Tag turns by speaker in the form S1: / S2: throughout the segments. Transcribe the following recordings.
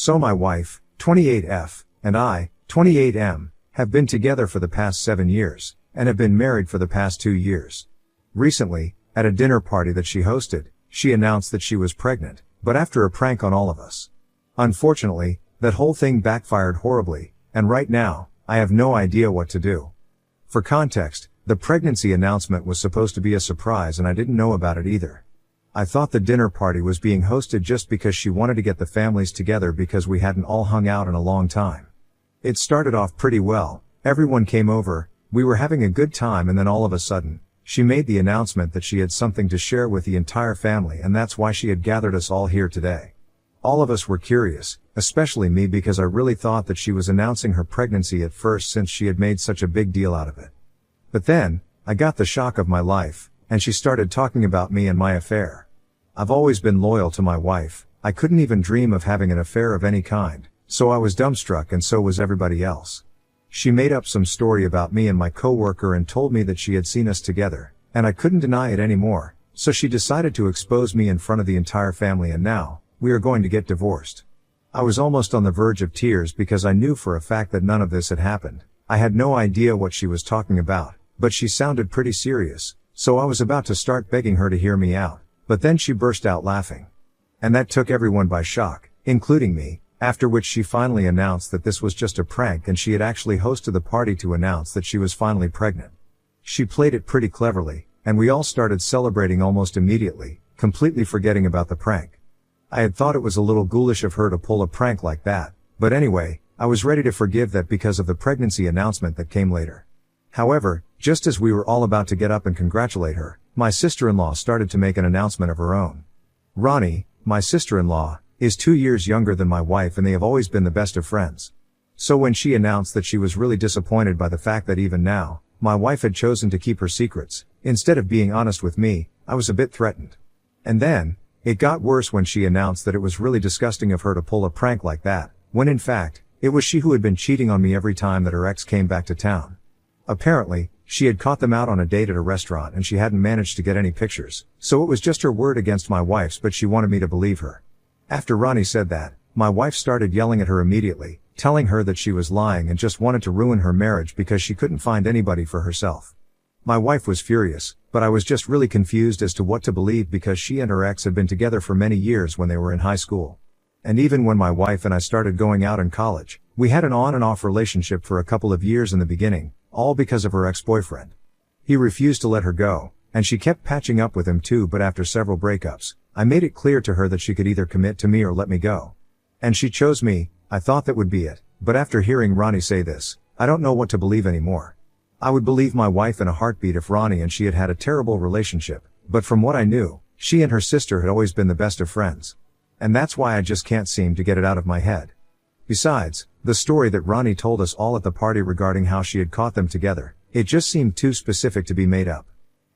S1: So my wife, 28F, and I, 28M, have been together for the past 7 years, and have been married for the past 2 years. Recently, at a dinner party that she hosted, she announced that she was pregnant, but after a prank on all of us. Unfortunately, that whole thing backfired horribly, and right now, I have no idea what to do. For context, the pregnancy announcement was supposed to be a surprise and I didn't know about it either. I thought the dinner party was being hosted just because she wanted to get the families together because we hadn't all hung out in a long time. It started off pretty well, everyone came over, we were having a good time, and then all of a sudden, she made the announcement that she had something to share with the entire family, and that's why she had gathered us all here today. All of us were curious, especially me, because I really thought that she was announcing her pregnancy at first since she had made such a big deal out of it. But then, I got the shock of my life, and she started talking about me and my affair. I've always been loyal to my wife, I couldn't even dream of having an affair of any kind, so I was dumbstruck, and so was everybody else. She made up some story about me and my coworker and told me that she had seen us together, and I couldn't deny it anymore, so she decided to expose me in front of the entire family, and now, we are going to get divorced. I was almost on the verge of tears because I knew for a fact that none of this had happened. I had no idea what she was talking about, but she sounded pretty serious, so I was about to start begging her to hear me out, but then she burst out laughing. And that took everyone by shock, including me, after which she finally announced that this was just a prank and she had actually hosted the party to announce that she was finally pregnant. She played it pretty cleverly, and we all started celebrating almost immediately, completely forgetting about the prank. I had thought it was a little ghoulish of her to pull a prank like that, but anyway, I was ready to forgive that because of the pregnancy announcement that came later. However, just as we were all about to get up and congratulate her, my sister-in-law started to make an announcement of her own. Ronnie, my sister-in-law, is 2 years younger than my wife, and they have always been the best of friends. So when she announced that she was really disappointed by the fact that even now, my wife had chosen to keep her secrets, instead of being honest with me, I was a bit threatened. And then, it got worse when she announced that it was really disgusting of her to pull a prank like that, when in fact, it was she who had been cheating on me every time that her ex came back to town. Apparently, she had caught them out on a date at a restaurant and she hadn't managed to get any pictures, so it was just her word against my wife's, but she wanted me to believe her. After Ronnie said that, my wife started yelling at her immediately, telling her that she was lying and just wanted to ruin her marriage because she couldn't find anybody for herself. My wife was furious, but I was just really confused as to what to believe because she and her ex had been together for many years when they were in high school. And even when my wife and I started going out in college, we had an on and off relationship for a couple of years in the beginning, all because of her ex-boyfriend. He refused to let her go, and she kept patching up with him too, but after several breakups, I made it clear to her that she could either commit to me or let me go. And she chose me. I thought that would be it, but after hearing Ronnie say this, I don't know what to believe anymore. I would believe my wife in a heartbeat if Ronnie and she had had a terrible relationship, but from what I knew, she and her sister had always been the best of friends. And that's why I just can't seem to get it out of my head. Besides, the story that Ronnie told us all at the party regarding how she had caught them together, it just seemed too specific to be made up.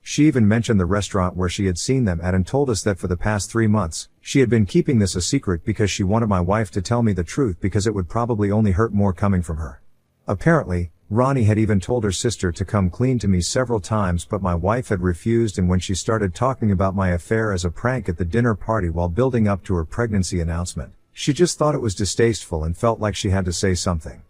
S1: She even mentioned the restaurant where she had seen them at and told us that for the past 3 months, she had been keeping this a secret because she wanted my wife to tell me the truth because it would probably only hurt more coming from her. Apparently, Ronnie had even told her sister to come clean to me several times, but my wife had refused, and when she started talking about my affair as a prank at the dinner party while building up to her pregnancy announcement, she just thought it was distasteful and felt like she had to say something.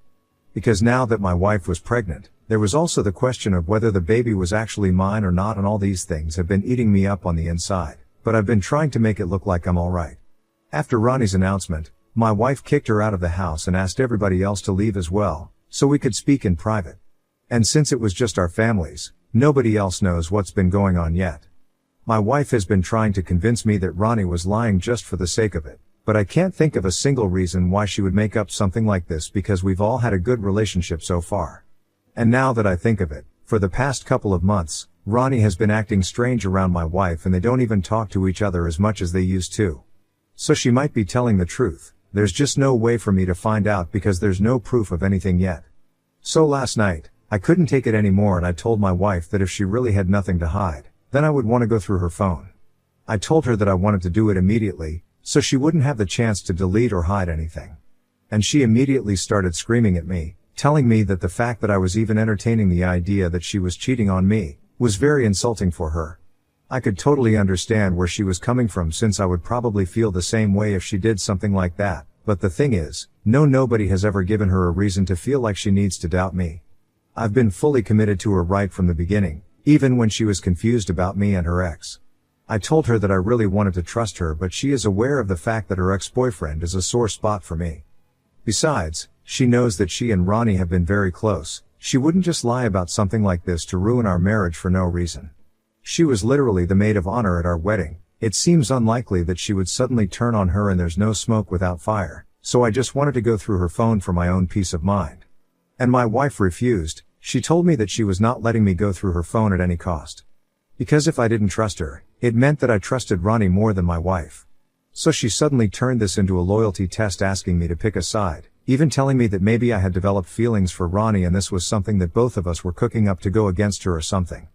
S1: Because now that my wife was pregnant, there was also the question of whether the baby was actually mine or not, and all these things have been eating me up on the inside, but I've been trying to make it look like I'm alright. After Ronnie's announcement, my wife kicked her out of the house and asked everybody else to leave as well, so we could speak in private. And since it was just our families, nobody else knows what's been going on yet. My wife has been trying to convince me that Ronnie was lying just for the sake of it, but I can't think of a single reason why she would make up something like this because we've all had a good relationship so far. And now that I think of it, for the past couple of months, Ronnie has been acting strange around my wife and they don't even talk to each other as much as they used to. So she might be telling the truth. There's just no way for me to find out because there's no proof of anything yet. So last night, I couldn't take it anymore and I told my wife that if she really had nothing to hide, then I would want to go through her phone. I told her that I wanted to do it immediately, so she wouldn't have the chance to delete or hide anything. And she immediately started screaming at me, telling me that the fact that I was even entertaining the idea that she was cheating on me was very insulting for her. I could totally understand where she was coming from since I would probably feel the same way if she did something like that, but the thing is, nobody has ever given her a reason to feel like she needs to doubt me. I've been fully committed to her right from the beginning, even when she was confused about me and her ex. I told her that I really wanted to trust her, but she is aware of the fact that her ex-boyfriend is a sore spot for me. Besides, she knows that she and Ronnie have been very close. She wouldn't just lie about something like this to ruin our marriage for no reason. She was literally the maid of honor at our wedding. It seems unlikely that she would suddenly turn on her, and there's no smoke without fire, so I just wanted to go through her phone for my own peace of mind. And my wife refused. She told me that she was not letting me go through her phone at any cost. Because if I didn't trust her, it meant that I trusted Ronnie more than my wife. So she suddenly turned this into a loyalty test, asking me to pick a side, even telling me that maybe I had developed feelings for Ronnie and this was something that both of us were cooking up to go against her or something.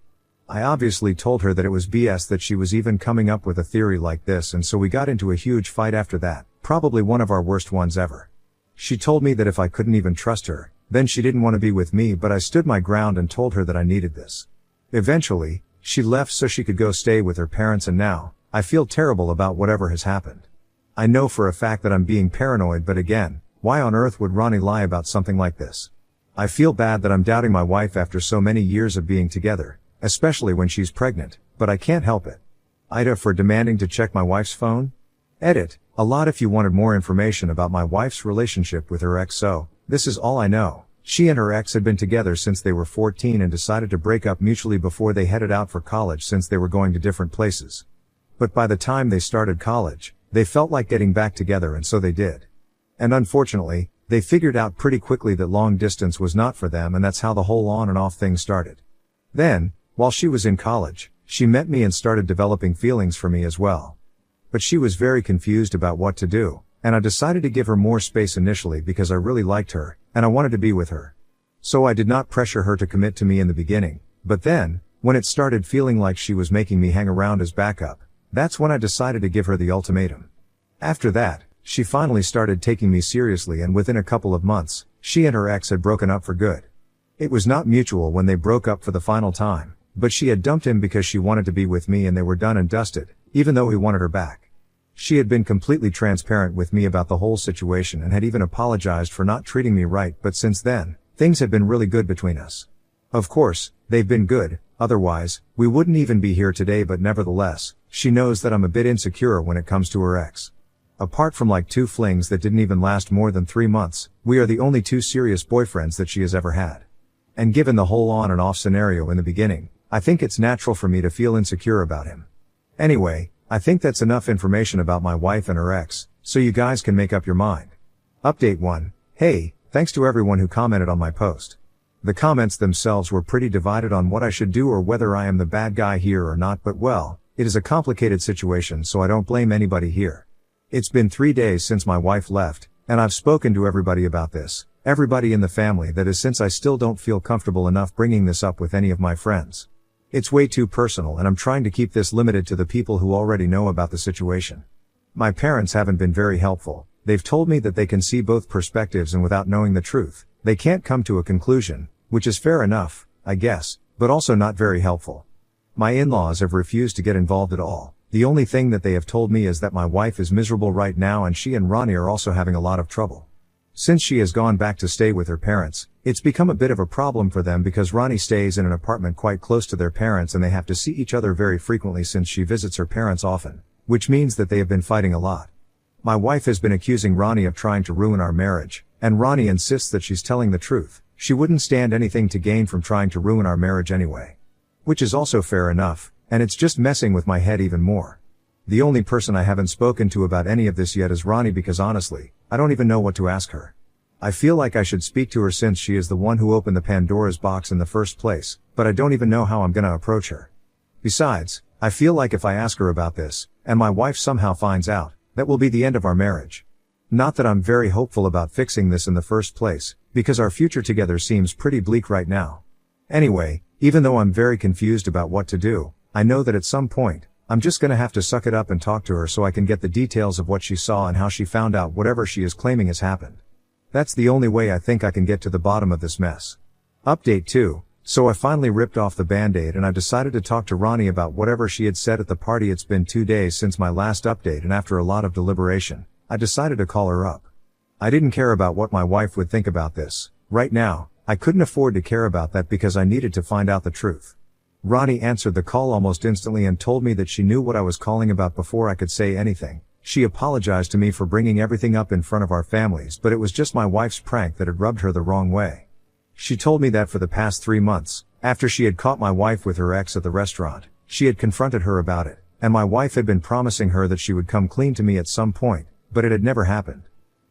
S1: I obviously told her that it was BS that she was even coming up with a theory like this, and so we got into a huge fight after that, probably one of our worst ones ever. She told me that if I couldn't even trust her, then she didn't want to be with me, but I stood my ground and told her that I needed this. Eventually, she left so she could go stay with her parents, and now, I feel terrible about whatever has happened. I know for a fact that I'm being paranoid, but again, why on earth would Ronnie lie about something like this? I feel bad that I'm doubting my wife after so many years of being together, especially when she's pregnant, but I can't help it. Ida for demanding to check my wife's phone? Edit, a lot if you wanted more information about my wife's relationship with her ex, so, this is all I know. She and her ex had been together since they were 14 and decided to break up mutually before they headed out for college, since they were going to different places. But by the time they started college, they felt like getting back together, and so they did. And unfortunately, they figured out pretty quickly that long distance was not for them, and that's how the whole on and off thing started. Then, while she was in college, she met me and started developing feelings for me as well. But she was very confused about what to do, and I decided to give her more space initially because I really liked her, and I wanted to be with her. So I did not pressure her to commit to me in the beginning, but then, when it started feeling like she was making me hang around as backup, that's when I decided to give her the ultimatum. After that, she finally started taking me seriously, and within a couple of months, she and her ex had broken up for good. It was not mutual when they broke up for the final time, but she had dumped him because she wanted to be with me, and they were done and dusted, even though he wanted her back. She had been completely transparent with me about the whole situation and had even apologized for not treating me right, but since then, things have been really good between us. Of course, they've been good, otherwise, we wouldn't even be here today, but nevertheless, she knows that I'm a bit insecure when it comes to her ex. Apart from like 2 flings that didn't even last more than 3 months, we are the only 2 serious boyfriends that she has ever had. And given the whole on and off scenario in the beginning, I think it's natural for me to feel insecure about him. Anyway, I think that's enough information about my wife and her ex, so you guys can make up your mind. Update 1. Hey, thanks to everyone who commented on my post. The comments themselves were pretty divided on what I should do or whether I am the bad guy here or not, but well, it is a complicated situation, so I don't blame anybody here. It's been 3 days since my wife left, and I've spoken to everybody about this, everybody in the family, that is, since I still don't feel comfortable enough bringing this up with any of my friends. It's way too personal, and I'm trying to keep this limited to the people who already know about the situation. My parents haven't been very helpful. They've told me that they can see both perspectives, and without knowing the truth, they can't come to a conclusion, which is fair enough, I guess, but also not very helpful. My in-laws have refused to get involved at all. The only thing that they have told me is that my wife is miserable right now, and she and Ronnie are also having a lot of trouble. Since she has gone back to stay with her parents, it's become a bit of a problem for them because Ronnie stays in an apartment quite close to their parents, and they have to see each other very frequently since she visits her parents often, which means that they have been fighting a lot. My wife has been accusing Ronnie of trying to ruin our marriage, and Ronnie insists that she's telling the truth. She wouldn't stand anything to gain from trying to ruin our marriage anyway. Which is also fair enough, and it's just messing with my head even more. The only person I haven't spoken to about any of this yet is Ronnie, because honestly, I don't even know what to ask her. I feel like I should speak to her since she is the one who opened the Pandora's box in the first place, but I don't even know how I'm gonna approach her. Besides, I feel like if I ask her about this, and my wife somehow finds out, that will be the end of our marriage. Not that I'm very hopeful about fixing this in the first place, because our future together seems pretty bleak right now. Anyway, even though I'm very confused about what to do, I know that at some point, I'm just gonna have to suck it up and talk to her so I can get the details of what she saw and how she found out whatever she is claiming has happened. That's the only way I think I can get to the bottom of this mess. Update 2. So I finally ripped off the band-aid and I decided to talk to Ronnie about whatever she had said at the party. It's been 2 days since my last update, and after a lot of deliberation, I decided to call her up. I didn't care about what my wife would think about this. Right now, I couldn't afford to care about that because I needed to find out the truth. Ronnie answered the call almost instantly and told me that she knew what I was calling about before I could say anything. She apologized to me for bringing everything up in front of our families, but it was just my wife's prank that had rubbed her the wrong way. She told me that for the past 3 months, after she had caught my wife with her ex at the restaurant, she had confronted her about it, and my wife had been promising her that she would come clean to me at some point, but it had never happened.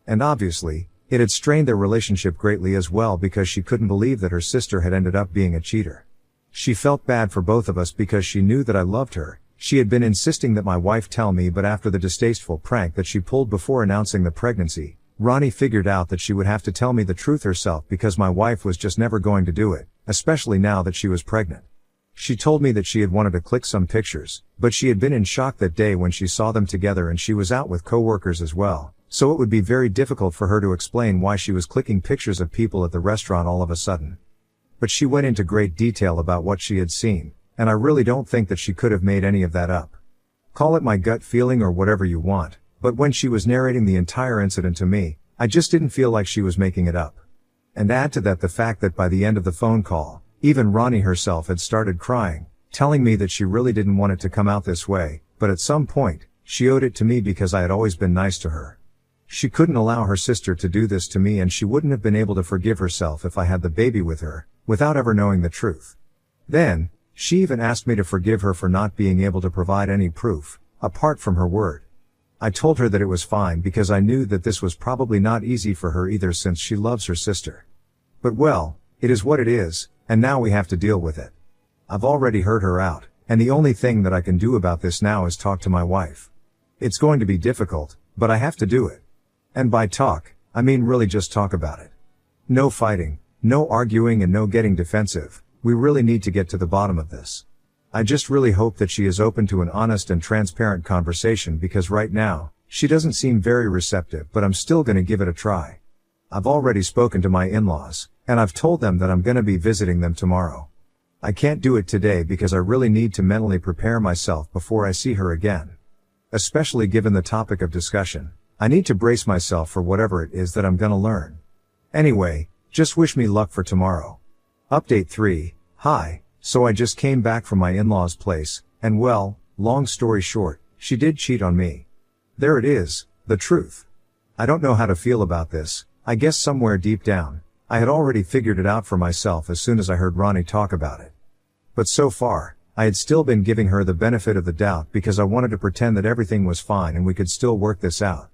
S1: And obviously, it had strained their relationship greatly as well because she couldn't believe that her sister had ended up being a cheater. She felt bad for both of us because she knew that I loved her. She had been insisting that my wife tell me, but after the distasteful prank that she pulled before announcing the pregnancy, Ronnie figured out that she would have to tell me the truth herself because my wife was just never going to do it, especially now that she was pregnant. She told me that she had wanted to click some pictures, but she had been in shock that day when she saw them together and she was out with coworkers as well, so it would be very difficult for her to explain why she was clicking pictures of people at the restaurant all of a sudden. But she went into great detail about what she had seen, and I really don't think that she could have made any of that up. Call it my gut feeling or whatever you want, but when she was narrating the entire incident to me, I just didn't feel like she was making it up. And add to that the fact that by the end of the phone call, even Ronnie herself had started crying, telling me that she really didn't want it to come out this way, but at some point, she owed it to me because I had always been nice to her. She couldn't allow her sister to do this to me, and she wouldn't have been able to forgive herself if I had the baby with her, without ever knowing the truth. Then, she even asked me to forgive her for not being able to provide any proof, apart from her word. I told her that it was fine because I knew that this was probably not easy for her either since she loves her sister. But well, it is what it is, and now we have to deal with it. I've already heard her out, and the only thing that I can do about this now is talk to my wife. It's going to be difficult, but I have to do it. And by talk, I mean really just talk about it. No fighting, no arguing, and no getting defensive. We really need to get to the bottom of this. I just really hope that she is open to an honest and transparent conversation because right now, she doesn't seem very receptive, but I'm still gonna give it a try. I've already spoken to my in-laws, and I've told them that I'm gonna be visiting them tomorrow. I can't do it today because I really need to mentally prepare myself before I see her again. Especially given the topic of discussion, I need to brace myself for whatever it is that I'm gonna learn. Anyway, just wish me luck for tomorrow. Update 3. Hi, so I just came back from my in-laws' place, and well, long story short, she did cheat on me. There it is, the truth. I don't know how to feel about this. I guess somewhere deep down, I had already figured it out for myself as soon as I heard Ronnie talk about it. But so far, I had still been giving her the benefit of the doubt because I wanted to pretend that everything was fine and we could still work this out.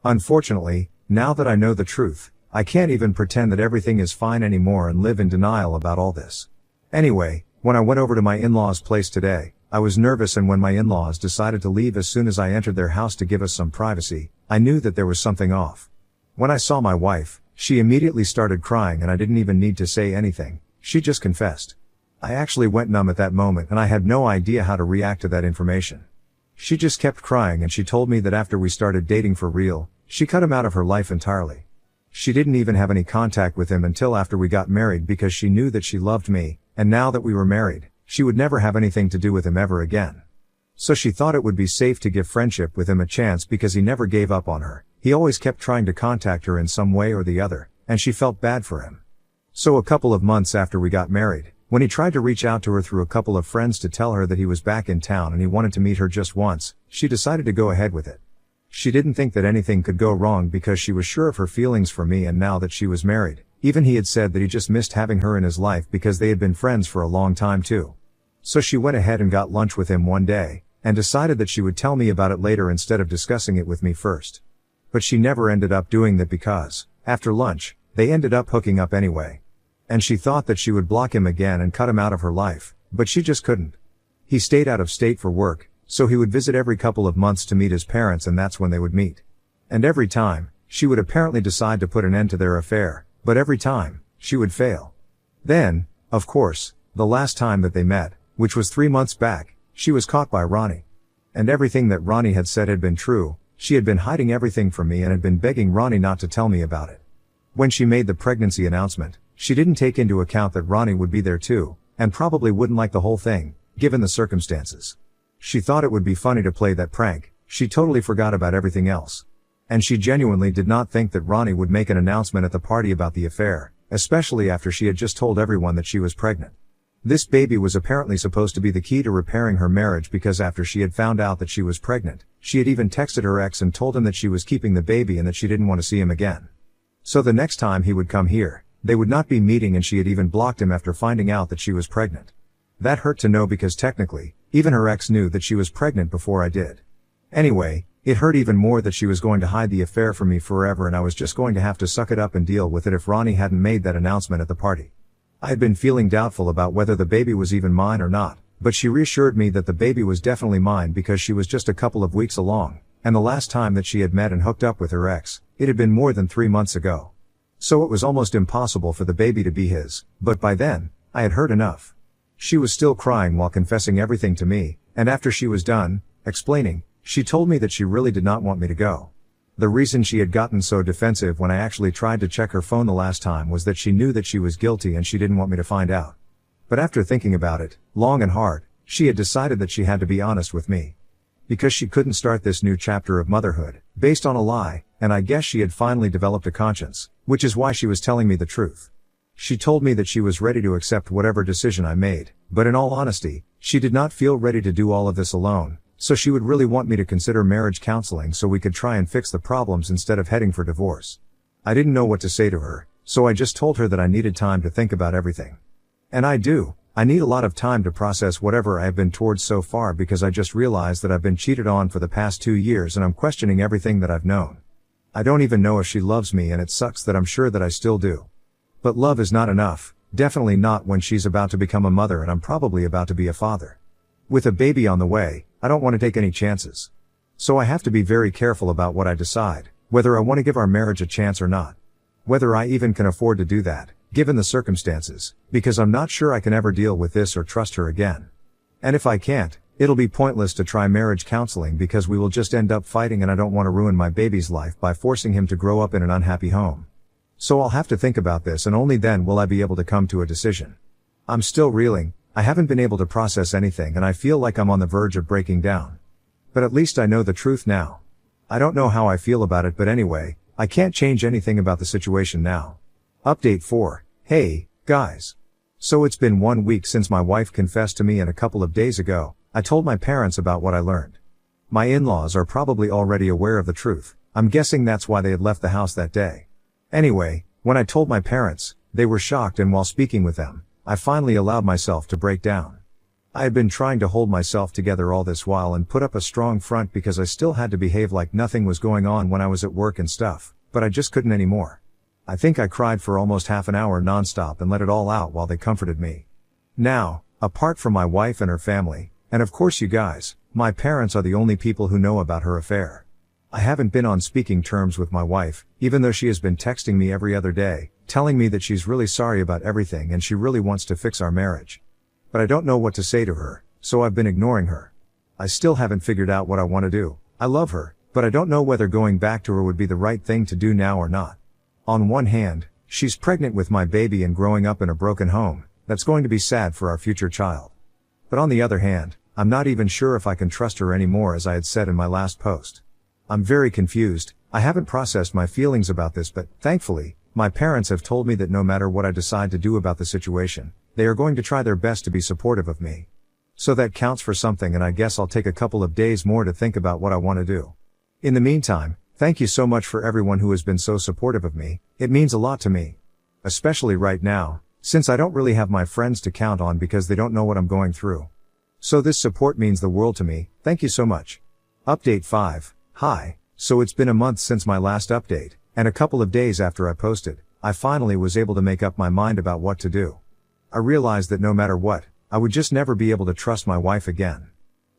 S1: Unfortunately, now that I know the truth, I can't even pretend that everything is fine anymore and live in denial about all this. Anyway, when I went over to my in-laws' place today, I was nervous, and when my in-laws decided to leave as soon as I entered their house to give us some privacy, I knew that there was something off. When I saw my wife, she immediately started crying and I didn't even need to say anything. She just confessed. I actually went numb at that moment and I had no idea how to react to that information. She just kept crying and she told me that after we started dating for real, she cut him out of her life entirely. She didn't even have any contact with him until after we got married because she knew that she loved me, and now that we were married, she would never have anything to do with him ever again. So she thought it would be safe to give friendship with him a chance because he never gave up on her. He always kept trying to contact her in some way or the other, and she felt bad for him. So a couple of months after we got married, when he tried to reach out to her through a couple of friends to tell her that he was back in town and he wanted to meet her just once, she decided to go ahead with it. She didn't think that anything could go wrong because she was sure of her feelings for me, and now that she was married, even he had said that he just missed having her in his life because they had been friends for a long time too. So she went ahead and got lunch with him one day, and decided that she would tell me about it later instead of discussing it with me first. But she never ended up doing that because, after lunch, they ended up hooking up anyway. And she thought that she would block him again and cut him out of her life, but she just couldn't. He stayed out of state for work, so he would visit every couple of months to meet his parents, and that's when they would meet. And every time, she would apparently decide to put an end to their affair, but every time, she would fail. Then, of course, the last time that they met, which was 3 months back, she was caught by Ronnie. And everything that Ronnie had said had been true. She had been hiding everything from me and had been begging Ronnie not to tell me about it. When she made the pregnancy announcement, she didn't take into account that Ronnie would be there too, and probably wouldn't like the whole thing, given the circumstances. She thought it would be funny to play that prank. She totally forgot about everything else. And she genuinely did not think that Ronnie would make an announcement at the party about the affair, especially after she had just told everyone that she was pregnant. This baby was apparently supposed to be the key to repairing her marriage, because after she had found out that she was pregnant, she had even texted her ex and told him that she was keeping the baby and that she didn't want to see him again. So the next time he would come here, they would not be meeting, and she had even blocked him after finding out that she was pregnant. That hurt to know, because technically, even her ex knew that she was pregnant before I did. Anyway, it hurt even more that she was going to hide the affair from me forever, and I was just going to have to suck it up and deal with it if Ronnie hadn't made that announcement at the party. I had been feeling doubtful about whether the baby was even mine or not, but she reassured me that the baby was definitely mine because she was just a couple of weeks along, and the last time that she had met and hooked up with her ex, it had been more than 3 months ago. So it was almost impossible for the baby to be his, but by then, I had heard enough. She was still crying while confessing everything to me, and after she was done explaining, she told me that she really did not want me to go. The reason she had gotten so defensive when I actually tried to check her phone the last time was that she knew that she was guilty and she didn't want me to find out. But after thinking about it, long and hard, she had decided that she had to be honest with me. Because she couldn't start this new chapter of motherhood, based on a lie, and I guess she had finally developed a conscience, which is why she was telling me the truth. She told me that she was ready to accept whatever decision I made, but in all honesty, she did not feel ready to do all of this alone. So she would really want me to consider marriage counseling so we could try and fix the problems instead of heading for divorce. I didn't know what to say to her, so I just told her that I needed time to think about everything. And I do. I need a lot of time to process whatever I have been towards so far, because I just realized that I've been cheated on for the past 2 years and I'm questioning everything that I've known. I don't even know if she loves me, and it sucks that I'm sure that I still do. But love is not enough, definitely not when she's about to become a mother and I'm probably about to be a father. With a baby on the way, I don't want to take any chances. So I have to be very careful about what I decide, whether I want to give our marriage a chance or not. Whether I even can afford to do that, given the circumstances, because I'm not sure I can ever deal with this or trust her again. And if I can't, it'll be pointless to try marriage counseling because we will just end up fighting, and I don't want to ruin my baby's life by forcing him to grow up in an unhappy home. So I'll have to think about this, and only then will I be able to come to a decision. I'm still reeling. I haven't been able to process anything, and I feel like I'm on the verge of breaking down. But at least I know the truth now. I don't know how I feel about it, but anyway, I can't change anything about the situation now. Update 4. Hey, guys. So it's been 1 week since my wife confessed to me, and a couple of days ago, I told my parents about what I learned. My in-laws are probably already aware of the truth. I'm guessing that's why they had left the house that day. Anyway, when I told my parents, they were shocked, and while speaking with them, I finally allowed myself to break down. I had been trying to hold myself together all this while and put up a strong front because I still had to behave like nothing was going on when I was at work and stuff, but I just couldn't anymore. I think I cried for almost half an hour nonstop and let it all out while they comforted me. Now, apart from my wife and her family, and of course you guys, my parents are the only people who know about her affair. I haven't been on speaking terms with my wife, even though she has been texting me every other day, telling me that she's really sorry about everything and she really wants to fix our marriage. But I don't know what to say to her, so I've been ignoring her. I still haven't figured out what I want to do. I love her, but I don't know whether going back to her would be the right thing to do now or not. On one hand, she's pregnant with my baby and growing up in a broken home. That's going to be sad for our future child. But on the other hand, I'm not even sure if I can trust her anymore, as I had said in my last post. I'm very confused. I haven't processed my feelings about this, but thankfully, my parents have told me that no matter what I decide to do about the situation, they are going to try their best to be supportive of me. So that counts for something, and I guess I'll take a couple of days more to think about what I want to do. In the meantime, thank you so much for everyone who has been so supportive of me. It means a lot to me. Especially right now, since I don't really have my friends to count on because they don't know what I'm going through. So this support means the world to me. Thank you so much. Update 5. Hi. So it's been a month since my last update, and a couple of days after I posted, I finally was able to make up my mind about what to do. I realized that no matter what, I would just never be able to trust my wife again.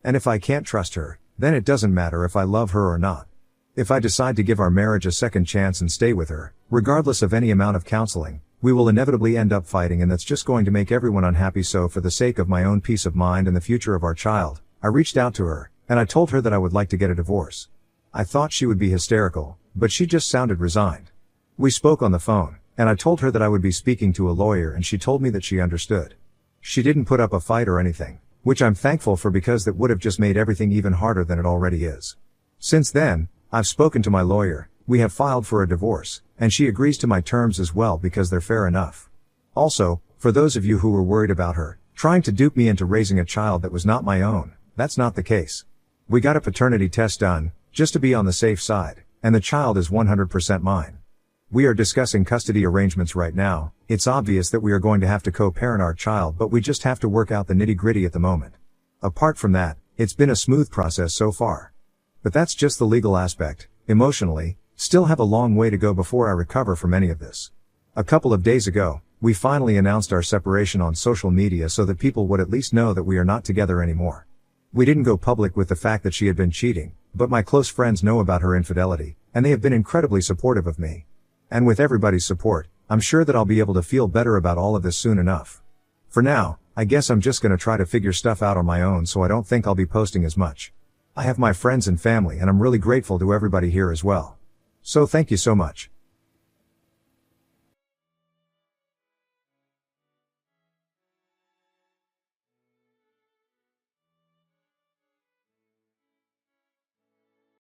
S1: And if I can't trust her, then it doesn't matter if I love her or not. If I decide to give our marriage a second chance and stay with her, regardless of any amount of counseling, we will inevitably end up fighting, and that's just going to make everyone unhappy. So for the sake of my own peace of mind and the future of our child, I reached out to her, and I told her that I would like to get a divorce. I thought she would be hysterical, but she just sounded resigned. We spoke on the phone, and I told her that I would be speaking to a lawyer, and she told me that she understood. She didn't put up a fight or anything, which I'm thankful for, because that would have just made everything even harder than it already is. Since then, I've spoken to my lawyer, we have filed for a divorce, and she agrees to my terms as well because they're fair enough. Also, for those of you who were worried about her trying to dupe me into raising a child that was not my own, that's not the case. We got a paternity test done, just to be on the safe side, and the child is 100% mine. We are discussing custody arrangements right now. It's obvious that we are going to have to co-parent our child, but we just have to work out the nitty-gritty at the moment. Apart from that, it's been a smooth process so far. But that's just the legal aspect. Emotionally, still have a long way to go before I recover from any of this. A couple of days ago, we finally announced our separation on social media so that people would at least know that we are not together anymore. We didn't go public with the fact that she had been cheating, but my close friends know about her infidelity, and they have been incredibly supportive of me. And with everybody's support, I'm sure that I'll be able to feel better about all of this soon enough. For now, I guess I'm just gonna try to figure stuff out on my own, so I don't think I'll be posting as much. I have my friends and family, and I'm really grateful to everybody here as well. So thank you so much.